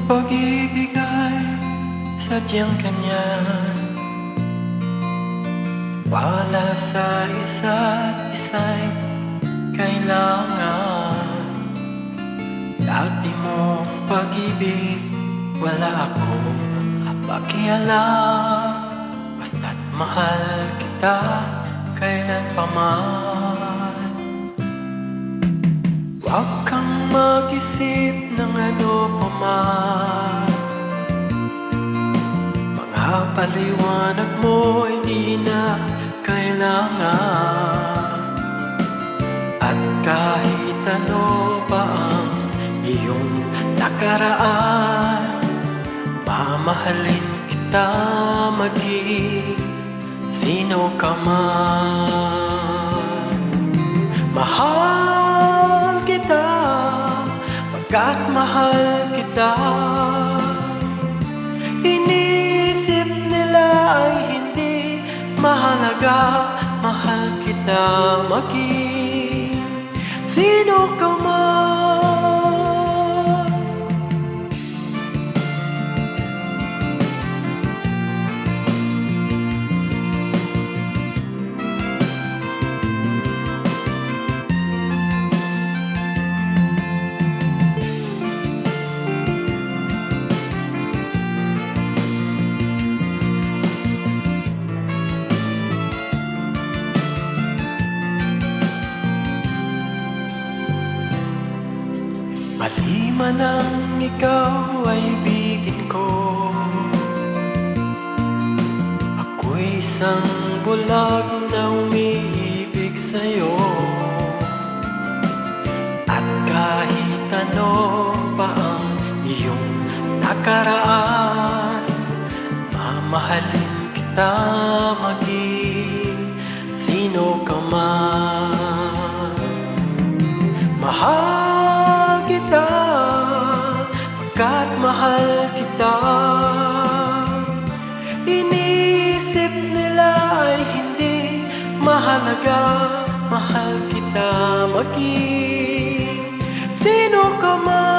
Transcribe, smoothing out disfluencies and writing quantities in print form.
pag-ibig ay sadyang ganyan. Wala sa isa't isa'y kailangan. Dati mong pag-ibig, wala akong pakialam. Basta't mahal kita kailan pa man. Huwag kang mag-isip ng ano pa man. Mga paliwanag mo hindi na kailangan. At kahit ano pa ang iyong nakaraan, mamahalin kita maging sino ka man. Mahal kita pagkat mahal kita. Iniisip nila ay hindi mahalaga. Mahal kita maging sino ka man. Maliman ang ikaw ay ibigin ko. Ako'y isang bulag na umiibig sa'yo. At kahit ano pa ang iyong nakaraan, mamahalin kita maging sino ka man. Mahal kita pagkat mahal kita. Iniisip nila ay hindi mahalaga. Mahal kita maging sino ka man.